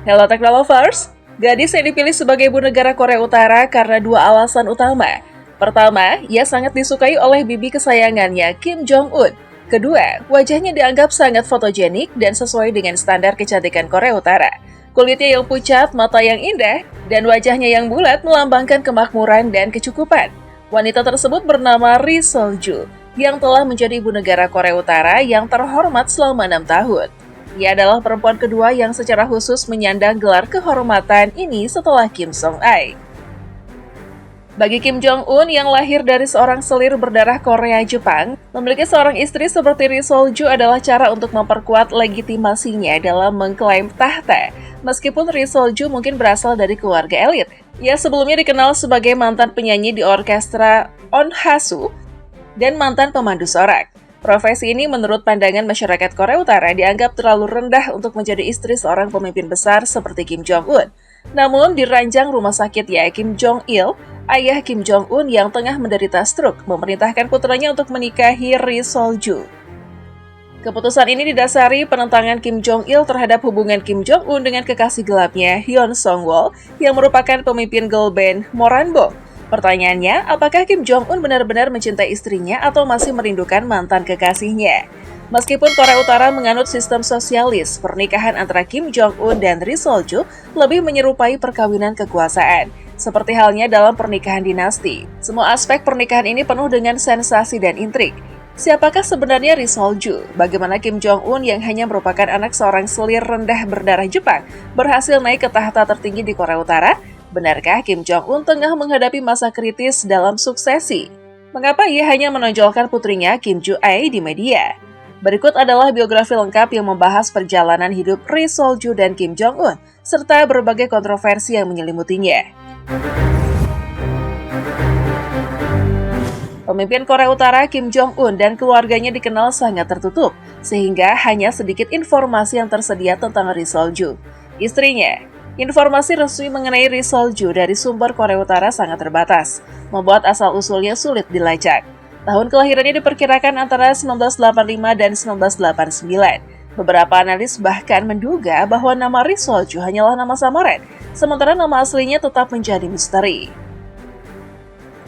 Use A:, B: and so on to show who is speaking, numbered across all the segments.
A: Hello Technolovers, gadis yang dipilih sebagai ibu negara Korea Utara karena dua alasan utama. Pertama, ia sangat disukai oleh bibi kesayangannya Kim Jong-un. Kedua, wajahnya dianggap sangat fotogenik dan sesuai dengan standar kecantikan Korea Utara. Kulitnya yang pucat, mata yang indah, dan wajahnya yang bulat melambangkan kemakmuran dan kecukupan. Wanita tersebut bernama Ri Sol-ju, yang telah menjadi ibu negara Korea Utara yang terhormat selama 6 tahun. Ia adalah perempuan kedua yang secara khusus menyandang gelar kehormatan ini setelah Kim Song-ae. Bagi Kim Jong-un yang lahir dari seorang selir berdarah Korea-Jepang, memiliki seorang istri seperti Ri Sol-ju adalah cara untuk memperkuat legitimasinya dalam mengklaim tahta. Meskipun Ri Sol-ju mungkin berasal dari keluarga elit, ia sebelumnya dikenal sebagai mantan penyanyi di orkestra Onhasu dan mantan pemandu sorak. Profesi ini menurut pandangan masyarakat Korea Utara dianggap terlalu rendah untuk menjadi istri seorang pemimpin besar seperti Kim Jong-un. Namun, di ranjang rumah sakit Kim Jong-il, ayah Kim Jong-un yang tengah menderita stroke memerintahkan putranya untuk menikahi Ri Sol-ju. Keputusan ini didasari penentangan Kim Jong-il terhadap hubungan Kim Jong-un dengan kekasih gelapnya Hyun Sung-wol yang merupakan pemimpin girl band Moranbong. Pertanyaannya, apakah Kim Jong-un benar-benar mencintai istrinya atau masih merindukan mantan kekasihnya? Meskipun Korea Utara menganut sistem sosialis, pernikahan antara Kim Jong-un dan Ri Sol-ju lebih menyerupai perkawinan kekuasaan. Seperti halnya dalam pernikahan dinasti, semua aspek pernikahan ini penuh dengan sensasi dan intrik. Siapakah sebenarnya Ri Sol-ju? Bagaimana Kim Jong-un yang hanya merupakan anak seorang selir rendah berdarah Jepang berhasil naik ke tahta tertinggi di Korea Utara? Benarkah Kim Jong-un tengah menghadapi masa kritis dalam suksesi? Mengapa ia hanya menonjolkan putrinya Kim Ju-ae di media? Berikut adalah biografi lengkap yang membahas perjalanan hidup Ri Sol-ju dan Kim Jong-un, serta berbagai kontroversi yang menyelimutinya. Pemimpin Korea Utara Kim Jong-un dan keluarganya dikenal sangat tertutup, sehingga hanya sedikit informasi yang tersedia tentang Ri Sol-ju. Istrinya, informasi resmi mengenai Ri Sol-ju dari sumber Korea Utara sangat terbatas, membuat asal-usulnya sulit dilacak. Tahun kelahirannya diperkirakan antara 1985 dan 1989. Beberapa analis bahkan menduga bahwa nama Ri Sol-ju hanyalah nama samaran, sementara nama aslinya tetap menjadi misteri.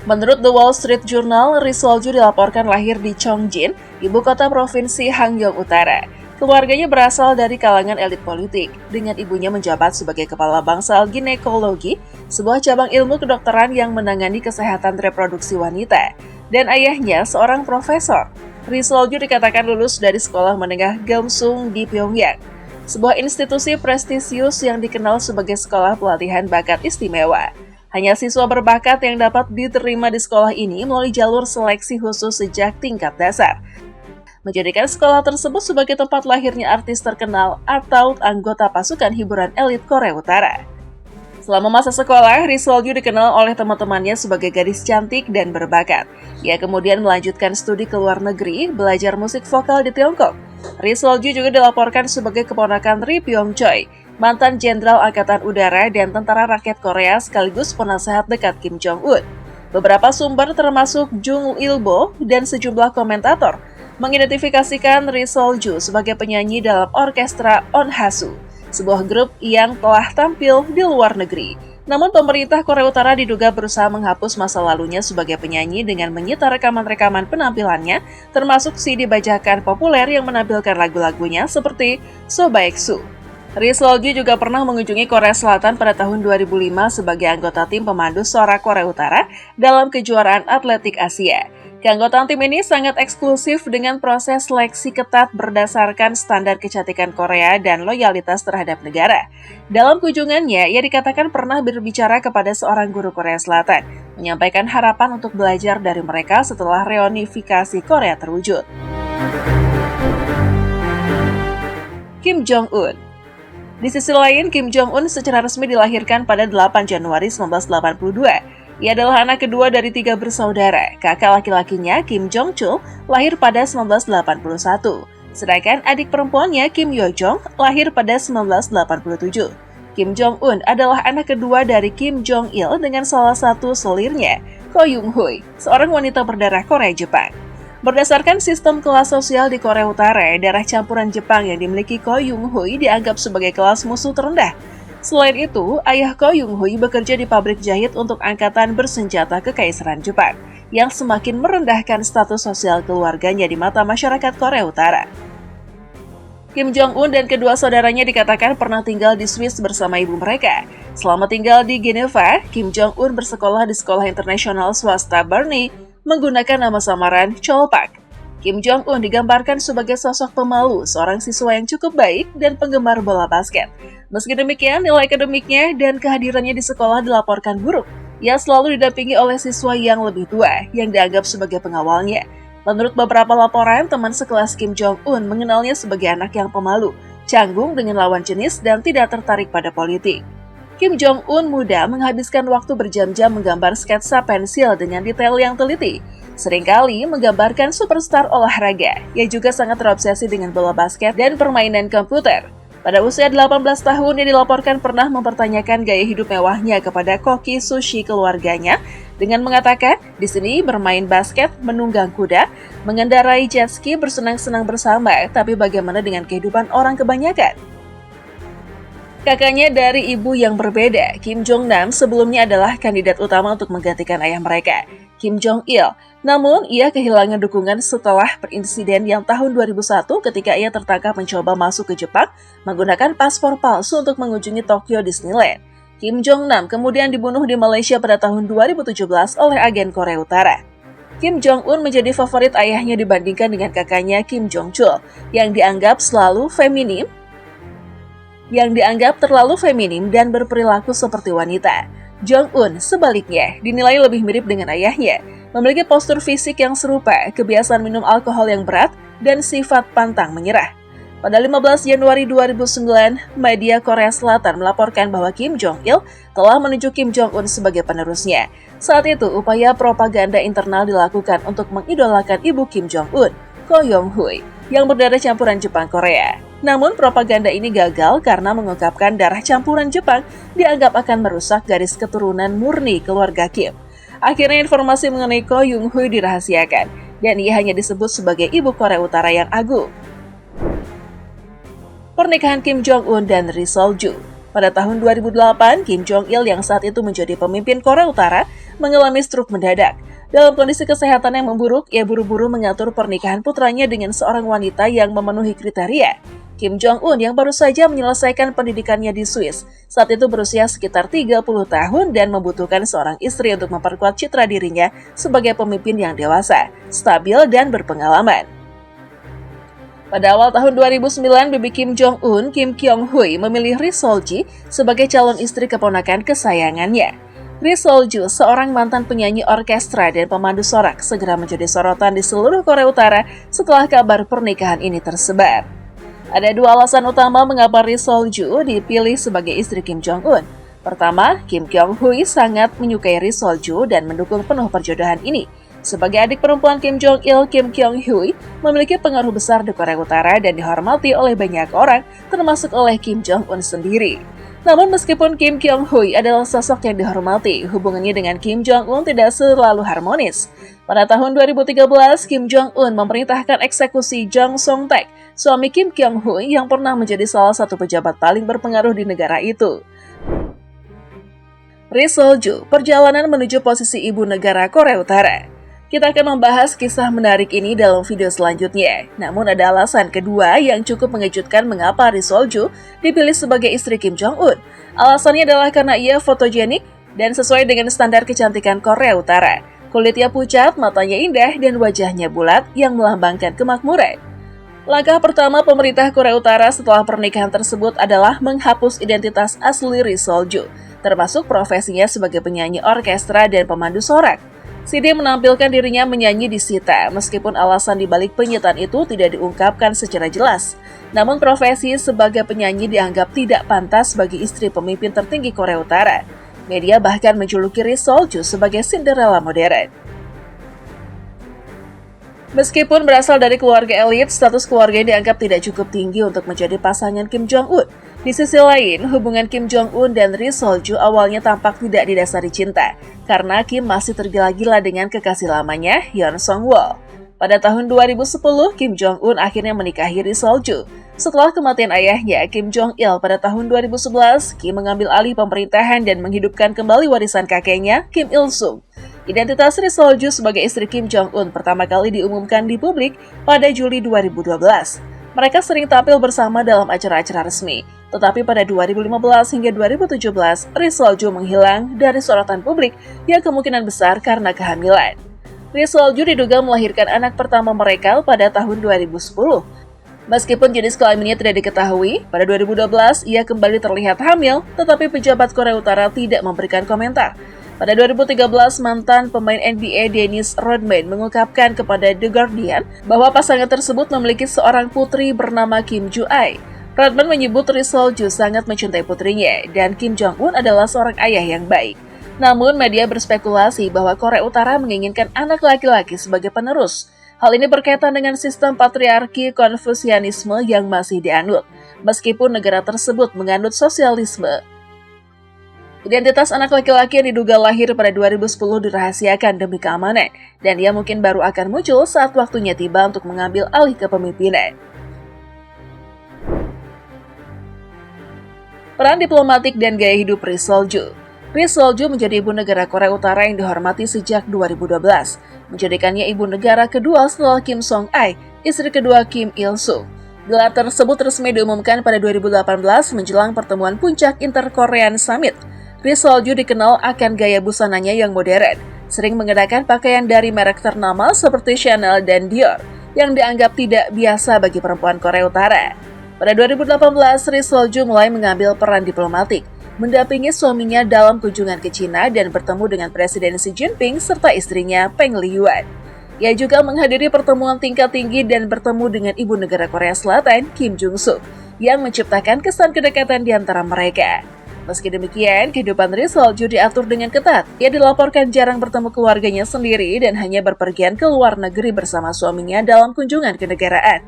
A: Menurut The Wall Street Journal, Ri Sol-ju dilaporkan lahir di Chongjin, ibu kota provinsi Hangyeong Utara. Keluarganya berasal dari kalangan elit politik, dengan ibunya menjabat sebagai kepala bangsal ginekologi, sebuah cabang ilmu kedokteran yang menangani kesehatan reproduksi wanita, dan ayahnya seorang profesor. Ri Sol-ju dikatakan lulus dari sekolah menengah Gamsung di Pyongyang, sebuah institusi prestisius yang dikenal sebagai sekolah pelatihan bakat istimewa. Hanya siswa berbakat yang dapat diterima di sekolah ini melalui jalur seleksi khusus sejak tingkat dasar, menjadikan sekolah tersebut sebagai tempat lahirnya artis terkenal atau anggota pasukan hiburan elit Korea Utara. Selama masa sekolah, Ri Sol-ju dikenal oleh teman-temannya sebagai gadis cantik dan berbakat. Ia kemudian melanjutkan studi ke luar negeri, belajar musik vokal di Tiongkok. Ri Sol-ju juga dilaporkan sebagai keponakan Ri Pyong-choi, mantan Jenderal Angkatan Udara dan Tentara Rakyat Korea sekaligus penasehat dekat Kim Jong-un. Beberapa sumber termasuk Jung Il-bo dan sejumlah komentator mengidentifikasikan Ri Sol-ju sebagai penyanyi dalam orkestra Onhasu, sebuah grup yang telah tampil di luar negeri. Namun pemerintah Korea Utara diduga berusaha menghapus masa lalunya sebagai penyanyi dengan menyita rekaman-rekaman penampilannya, termasuk CD bajakan populer yang menampilkan lagu-lagunya seperti So Baeksu. Ri Sol-ju juga pernah mengunjungi Korea Selatan pada tahun 2005 sebagai anggota tim pemandu sorak Korea Utara dalam kejuaraan atletik Asia. Keanggotaan tim ini sangat eksklusif dengan proses seleksi ketat berdasarkan standar kecantikan Korea dan loyalitas terhadap negara. Dalam kunjungannya, ia dikatakan pernah berbicara kepada seorang guru Korea Selatan, menyampaikan harapan untuk belajar dari mereka setelah reunifikasi Korea terwujud. Kim Jong-un. Di sisi lain, Kim Jong-un secara resmi dilahirkan pada 8 Januari 1982. Ia adalah anak kedua dari 3 bersaudara. Kakak laki-lakinya, Kim Jong-chul, lahir pada 1981. Sedangkan adik perempuannya, Kim Yo-jong, lahir pada 1987. Kim Jong-un adalah anak kedua dari Kim Jong-il dengan salah satu selirnya, Ko Yung-hui, seorang wanita berdarah Korea-Jepang. Berdasarkan sistem kelas sosial di Korea Utara, darah campuran Jepang yang dimiliki Ko Yung-hui dianggap sebagai kelas musuh terendah. Selain itu, ayah Ko Yung-hui bekerja di pabrik jahit untuk angkatan bersenjata Kekaisaran Jepang, yang semakin merendahkan status sosial keluarganya di mata masyarakat Korea Utara. Kim Jong-un dan kedua saudaranya dikatakan pernah tinggal di Swiss bersama ibu mereka. Selama tinggal di Geneva, Kim Jong-un bersekolah di sekolah internasional swasta Bernay menggunakan nama samaran Chol Pak. Kim Jong-un digambarkan sebagai sosok pemalu, seorang siswa yang cukup baik dan penggemar bola basket. Meski demikian, nilai akademiknya dan kehadirannya di sekolah dilaporkan buruk. Ia selalu didampingi oleh siswa yang lebih tua, yang dianggap sebagai pengawalnya. Menurut beberapa laporan, teman sekelas Kim Jong-un mengenalnya sebagai anak yang pemalu, canggung dengan lawan jenis, dan tidak tertarik pada politik. Kim Jong-un muda menghabiskan waktu berjam-jam menggambar sketsa pensil dengan detail yang teliti. Seringkali menggambarkan superstar olahraga. Ia juga sangat terobsesi dengan bola basket dan permainan komputer. Pada usia 18 tahun, ia dilaporkan pernah mempertanyakan gaya hidup mewahnya kepada koki sushi keluarganya dengan mengatakan, di sini bermain basket, menunggang kuda, mengendarai jet ski, bersenang-senang bersama, tapi bagaimana dengan kehidupan orang kebanyakan? Kakaknya dari ibu yang berbeda, Kim Jong-nam sebelumnya adalah kandidat utama untuk menggantikan ayah mereka, Kim Jong-il. Namun, ia kehilangan dukungan setelah perinsiden yang tahun 2001 ketika ia tertangkap mencoba masuk ke Jepang menggunakan paspor palsu untuk mengunjungi Tokyo Disneyland. Kim Jong-nam kemudian dibunuh di Malaysia pada tahun 2017 oleh agen Korea Utara. Kim Jong-un menjadi favorit ayahnya dibandingkan dengan kakaknya Kim Jong-chul yang dianggap terlalu feminim dan berperilaku seperti wanita. Jong-un sebaliknya dinilai lebih mirip dengan ayahnya, memiliki postur fisik yang serupa, kebiasaan minum alkohol yang berat, dan sifat pantang menyerah. Pada 15 Januari 2009, media Korea Selatan melaporkan bahwa Kim Jong-il telah menunjuk Kim Jong-un sebagai penerusnya. Saat itu, upaya propaganda internal dilakukan untuk mengidolakan ibu Kim Jong-un, Ko Yong-hui, yang berdarah campuran Jepang-Korea. Namun propaganda ini gagal karena mengungkapkan darah campuran Jepang dianggap akan merusak garis keturunan murni keluarga Kim. Akhirnya informasi mengenai Ko Yung-hui dirahasiakan, dan ia hanya disebut sebagai ibu Korea Utara yang agung. Pernikahan Kim Jong-un dan Ri Sol-ju. Pada tahun 2008, Kim Jong-il yang saat itu menjadi pemimpin Korea Utara mengalami stroke mendadak. Dalam kondisi kesehatan yang memburuk, ia buru-buru mengatur pernikahan putranya dengan seorang wanita yang memenuhi kriteria. Kim Jong-un yang baru saja menyelesaikan pendidikannya di Swiss, saat itu berusia sekitar 30 tahun dan membutuhkan seorang istri untuk memperkuat citra dirinya sebagai pemimpin yang dewasa, stabil, dan berpengalaman. Pada awal tahun 2009, bibi Kim Jong-un, Kim Kyung-hui, memilih Ri Sol-ji sebagai calon istri keponakan kesayangannya. Ri Sol-ju, seorang mantan penyanyi orkestra dan pemandu sorak, segera menjadi sorotan di seluruh Korea Utara setelah kabar pernikahan ini tersebar. Ada dua alasan utama mengapa Ri Sol-ju dipilih sebagai istri Kim Jong-un. Pertama, Kim Kyung-hui sangat menyukai Ri Sol-ju dan mendukung penuh perjodohan ini. Sebagai adik perempuan Kim Jong-il, Kim Kyung-hui memiliki pengaruh besar di Korea Utara dan dihormati oleh banyak orang, termasuk oleh Kim Jong-un sendiri. Namun meskipun Kim Kyung-hui adalah sosok yang dihormati, hubungannya dengan Kim Jong-un tidak selalu harmonis. Pada tahun 2013, Kim Jong-un memerintahkan eksekusi Jong Song-taek, suami Kim Kyung-hui yang pernah menjadi salah satu pejabat paling berpengaruh di negara itu. Ri Sol-ju, perjalanan menuju posisi ibu negara Korea Utara. Kita akan membahas kisah menarik ini dalam video selanjutnya. Namun ada alasan kedua yang cukup mengejutkan mengapa Ri Sol-ju dipilih sebagai istri Kim Jong-un. Alasannya adalah karena ia fotogenik dan sesuai dengan standar kecantikan Korea Utara. Kulitnya pucat, matanya indah, dan wajahnya bulat yang melambangkan kemakmuran. Langkah pertama pemerintah Korea Utara setelah pernikahan tersebut adalah menghapus identitas asli Ri Sol-ju, termasuk profesinya sebagai penyanyi orkestra dan pemandu sorak. CD menampilkan dirinya menyanyi di Sita, meskipun alasan dibalik penyitaan itu tidak diungkapkan secara jelas. Namun profesi sebagai penyanyi dianggap tidak pantas bagi istri pemimpin tertinggi Korea Utara. Media bahkan menjuluki Ri Sol-ju sebagai Cinderella modern. Meskipun berasal dari keluarga elit, status keluarga dianggap tidak cukup tinggi untuk menjadi pasangan Kim Jong-un. Di sisi lain, hubungan Kim Jong-un dan Ri Sol-ju awalnya tampak tidak didasari cinta, karena Kim masih tergila-gila dengan kekasih lamanya, Yeon Sung-woo. Pada tahun 2010, Kim Jong-un akhirnya menikahi Ri Sol-ju. Setelah kematian ayahnya, Kim Jong-il pada tahun 2011, Kim mengambil alih pemerintahan dan menghidupkan kembali warisan kakeknya, Kim Il-sung. Identitas Ri Sol-ju sebagai istri Kim Jong-un pertama kali diumumkan di publik pada Juli 2012. Mereka sering tampil bersama dalam acara-acara resmi. Tetapi pada 2015 hingga 2017, Ri Sol-ju menghilang dari sorotan publik yang kemungkinan besar karena kehamilan. Ri Sol-ju diduga melahirkan anak pertama mereka pada tahun 2010. Meskipun jenis kelaminnya tidak diketahui, pada 2012 ia kembali terlihat hamil, tetapi pejabat Korea Utara tidak memberikan komentar. Pada 2013, mantan pemain NBA Dennis Rodman mengungkapkan kepada The Guardian bahwa pasangan tersebut memiliki seorang putri bernama Kim Ju-ae. Rodman menyebut Ri Sol-ju sangat mencintai putrinya, dan Kim Jong-un adalah seorang ayah yang baik. Namun, media berspekulasi bahwa Korea Utara menginginkan anak laki-laki sebagai penerus. Hal ini berkaitan dengan sistem patriarki Konfusianisme yang masih dianut, meskipun negara tersebut menganut sosialisme. Identitas anak laki-laki yang diduga lahir pada 2010 dirahasiakan demi keamanan, dan ia mungkin baru akan muncul saat waktunya tiba untuk mengambil alih kepemimpinan. Peran diplomatik dan gaya hidup Ri Sol-ju. Ri Sol-ju menjadi ibu negara Korea Utara yang dihormati sejak 2012, menjadikannya ibu negara kedua setelah Kim Song-ae, istri kedua Kim Il-sung. Gelar tersebut resmi diumumkan pada 2018 menjelang pertemuan puncak Inter-Korean Summit. Ri Sol-ju dikenal akan gaya busananya yang modern, sering mengenakan pakaian dari merek ternama seperti Chanel dan Dior, yang dianggap tidak biasa bagi perempuan Korea Utara. Pada 2018, Ri Sol-ju mulai mengambil peran diplomatik, mendampingi suaminya dalam kunjungan ke China dan bertemu dengan Presiden Xi Jinping serta istrinya Peng Liyuan. Ia juga menghadiri pertemuan tingkat tinggi dan bertemu dengan ibu negara Korea Selatan, Kim Jong-suk, yang menciptakan kesan kedekatan di antara mereka. Meski demikian, kehidupan Ri Sol-ju diatur dengan ketat. Ia dilaporkan jarang bertemu keluarganya sendiri dan hanya berpergian ke luar negeri bersama suaminya dalam kunjungan kenegaraan.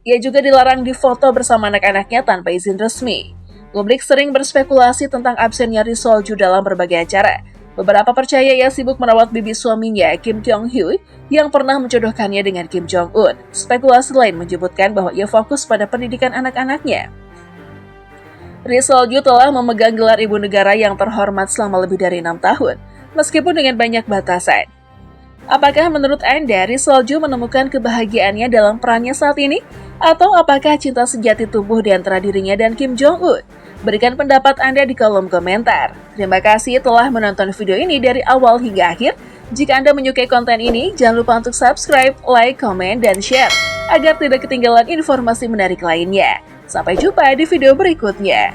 A: Ia juga dilarang difoto bersama anak-anaknya tanpa izin resmi. Publik sering berspekulasi tentang absennya Ri Sol-ju dalam berbagai acara. Beberapa percaya ia sibuk merawat bibi suaminya, Kim Kyung-hui, yang pernah menjodohkannya dengan Kim Jong-un. Spekulasi lain menyebutkan bahwa ia fokus pada pendidikan anak-anaknya. Ri Sol-ju telah memegang gelar ibu negara yang terhormat selama lebih dari 6 tahun, meskipun dengan banyak batasan. Apakah menurut Anda Ri Sol-ju menemukan kebahagiaannya dalam perannya saat ini? Atau apakah cinta sejati tumbuh di antara dirinya dan Kim Jong-un? Berikan pendapat Anda di kolom komentar. Terima kasih telah menonton video ini dari awal hingga akhir. Jika Anda menyukai konten ini, jangan lupa untuk subscribe, like, komen, dan share, agar tidak ketinggalan informasi menarik lainnya. Sampai jumpa di video berikutnya.